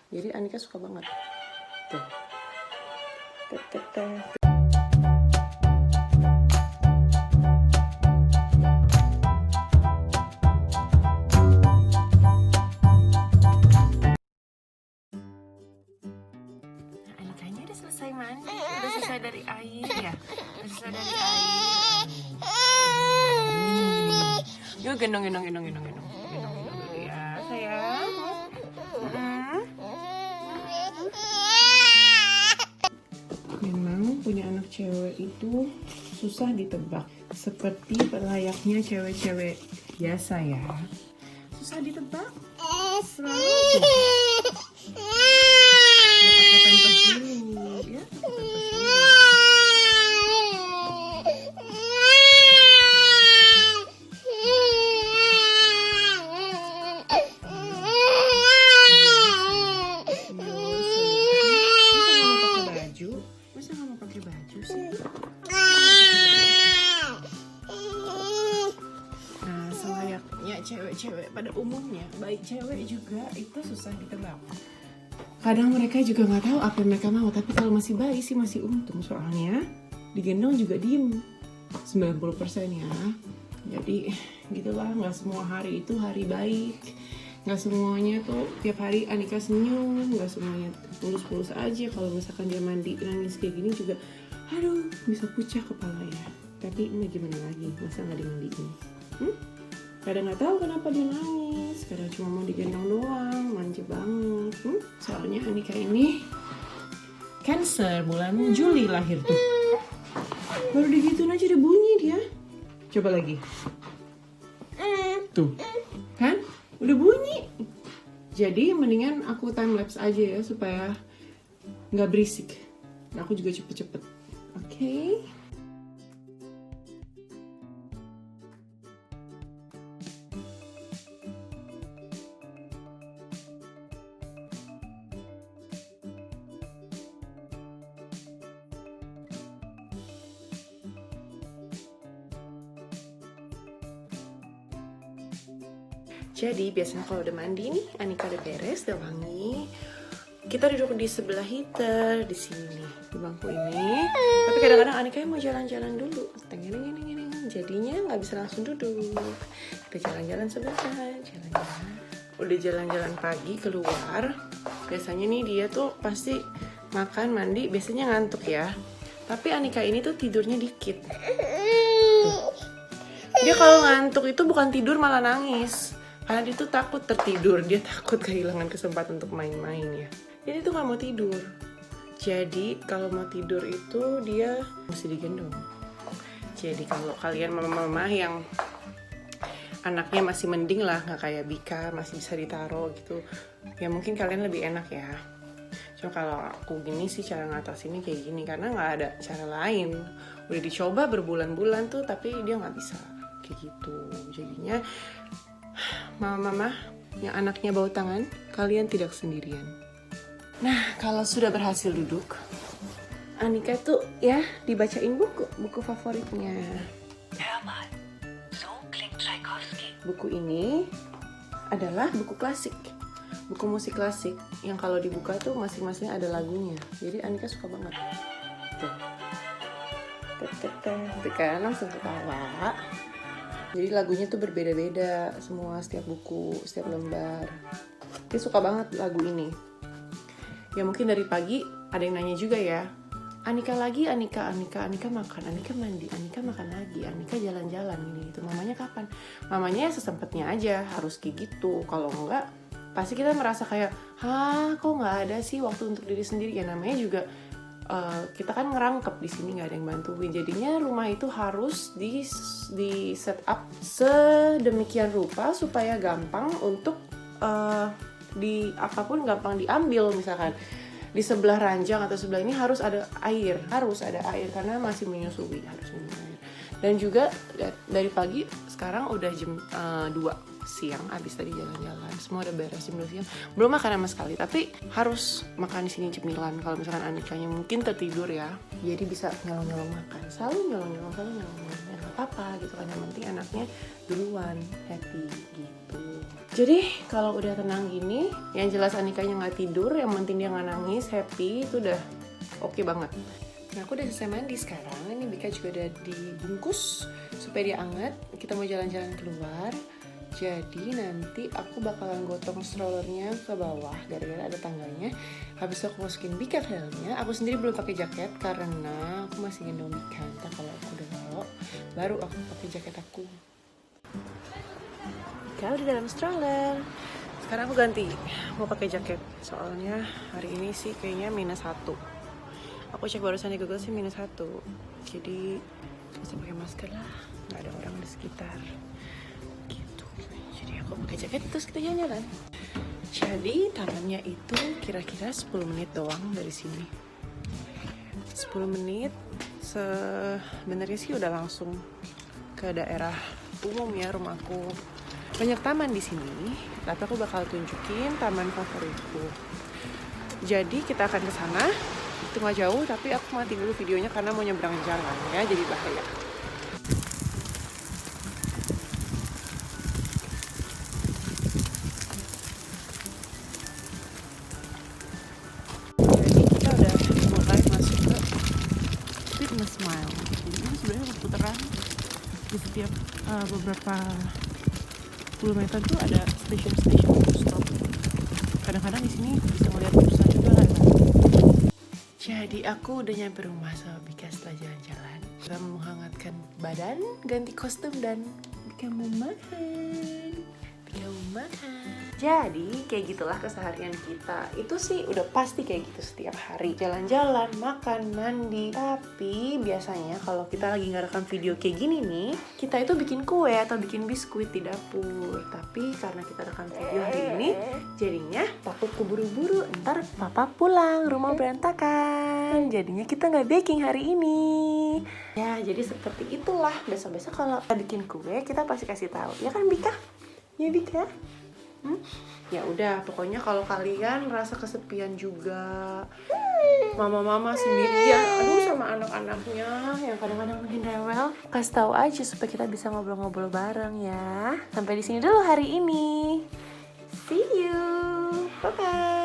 Jadi Anika suka banget. Tuh. Anikanya udah selesai mandi, udah selesai dari air ya, udah selesai dari air. Yuk gendong ya sayang. Memang punya anak cewek itu susah ditebak, seperti layaknya cewek-cewek biasa ya. Susah ditebak. Selalu aja. Ya pakai pampers dulu, ya pakai pampers dulu. Masa nggak mau pakai baju sih? Nah, selayaknya cewek-cewek pada umumnya, baik cewek juga itu susah ditebak. Kadang mereka juga nggak tahu apa yang mereka mau, tapi kalau masih bayi sih masih untung, soalnya digendong juga diem 90% ya. Jadi gitulah, nggak semua hari itu hari baik. Nggak semuanya tuh tiap hari Anika senyum, nggak semuanya mulus-mulus aja. Kalau misalkan dia mandi nangis kayak gini juga, aduh bisa pucah kepala ya. Tapi ini gimana lagi, masa nggak dimandiin? Kadang nggak tahu kenapa dia nangis, kadang cuma mau digendong doang, manja banget. Soalnya Anika ini Cancer, bulan Juli lahir tuh. Baru digituin aja udah bunyi dia. Coba lagi. Tuh, kan? Udah bunyi. Jadi mendingan aku timelapse aja ya supaya nggak berisik. Nah, aku juga cepet-cepet. Oke. Jadi biasanya kalau udah mandi nih, Anika udah beres, udah wangi, kita duduk di sebelah heater, di sini nih, di bangku ini. Tapi kadang-kadang Anika mau jalan-jalan dulu, jadinya nggak bisa langsung duduk. Kita jalan-jalan sebentar, jalan-jalan. Udah jalan-jalan pagi keluar, biasanya nih dia tuh pasti makan, mandi, biasanya ngantuk ya. Tapi Anika ini tuh tidurnya dikit. Tuh. Dia kalau ngantuk itu bukan tidur malah nangis. Karena dia tuh takut tertidur, dia takut kehilangan kesempatan untuk main-main ya. Jadi tuh gak mau tidur. Jadi kalau mau tidur itu dia mesti digendong. Jadi kalau kalian mama-mama yang anaknya masih mending lah, gak kayak Bika, masih bisa ditaruh gitu, ya mungkin kalian lebih enak ya. Cuma kalau aku gini sih cara ngatasinnya kayak gini, karena gak ada cara lain. Udah dicoba berbulan-bulan tuh, tapi dia gak bisa kayak gitu. Jadinya mama-mama yang anaknya bau tangan, kalian tidak sendirian. Nah, kalau sudah berhasil duduk, Anika tuh ya dibacain buku favoritnya. Buku ini adalah buku klasik, buku musik klasik yang kalau dibuka tuh masing-masing ada lagunya. Jadi Anika suka banget. Tuh. Kan langsung ketawa. Jadi lagunya tuh berbeda-beda semua, setiap buku, setiap lembar. Dia suka banget lagu ini. Ya mungkin dari pagi ada yang nanya juga ya, Anika lagi, Anika makan, Anika mandi, Anika makan lagi, Anika jalan-jalan ini itu. Mamanya kapan? Mamanya sesempatnya aja, harus kayak gitu. Kalau enggak, pasti kita merasa kayak, kok nggak ada sih waktu untuk diri sendiri. Ya namanya juga kita kan ngerangkep di sini, nggak ada yang bantuin. Jadinya rumah itu harus di set up sedemikian rupa supaya gampang untuk di apapun gampang diambil. Misalkan di sebelah ranjang atau sebelah ini harus ada air karena masih menyusui, harus minum air. Dan juga dari pagi sekarang udah jam 2 siang, abis tadi jalan-jalan, semua udah beres jam 2 siang, belum makan sama sekali, tapi harus makan di sini cemilan. Kalau misalkan Anikanya mungkin tertidur ya, jadi bisa nyolong-nyolong makan, selalu nyolong-nyolong, ya nggak apa-apa gitu kan, yang penting anaknya duluan happy gitu. Jadi kalau udah tenang gini, yang jelas Anikanya nggak tidur, yang penting dia nggak nangis, happy, itu udah oke banget. Nah, aku udah selesai mandi sekarang. Ini Bika juga udah dibungkus supaya dia hangat. Kita mau jalan-jalan keluar. Jadi nanti aku bakalan gotong strollernya ke bawah gara-gara ada tangganya. Habis itu aku masukin Bika ke dalamnya. Aku sendiri belum pakai jaket karena aku masih gendong Bika. Entah kalau aku udah mau, baru aku pakai jaket aku. Bika udah dalam stroller. Sekarang aku ganti, mau pakai jaket. Soalnya hari ini sih kayaknya -1. Aku cek barusan di Google sih -1. Jadi bisa pakai masker lah, nggak ada orang di sekitar. Gitu. Jadi aku pakai jaket terus kita jalan-jalan. Jadi tamannya itu kira-kira 10 menit doang dari sini. 10 menit sebenarnya sih udah langsung ke daerah umum ya rumahku. Banyak taman di sini, tapi aku bakal tunjukin taman favoritku. Jadi kita akan ke sana. Itu nggak jauh, tapi aku mati dulu videonya karena mau nyebrang jalan ya, jadi bahaya. Jadi kita udah mulai masuk ke Fitness Mile. Jadi ini sebenarnya putaran di setiap beberapa puluh meter tuh ada stasiun-stasiun bus stop. Kadang-kadang di sini bisa ngeliat bursa juga lewat. Jadi aku udah nyampe rumah sama Bika setelah jalan-jalan. Kita menghangatkan badan, ganti kostum dan Bika mau makan. Bika mau makan. Jadi kayak gitulah keseharian kita. Itu sih udah pasti kayak gitu setiap hari. Jalan-jalan, makan, mandi. Tapi biasanya kalau kita lagi nggak rekam video kayak gini nih, kita itu bikin kue atau bikin biskuit di dapur. Tapi karena kita rekam video hari ini, jadinya takut keburu-buru. Ntar papa pulang, rumah berantakan. Jadinya kita nggak baking hari ini. Ya jadi seperti itulah. Besok-besok kalau kita bikin kue, kita pasti kasih tahu. Ya kan Bika? Ya Bika? Ya udah, pokoknya kalau kalian merasa kesepian juga, mama-mama sendirian, aduh sama anak-anaknya yang kadang-kadang makin rewel, kasih tahu aja supaya kita bisa ngobrol-ngobrol bareng ya. Sampai di sini dulu hari ini. See you. Bye bye.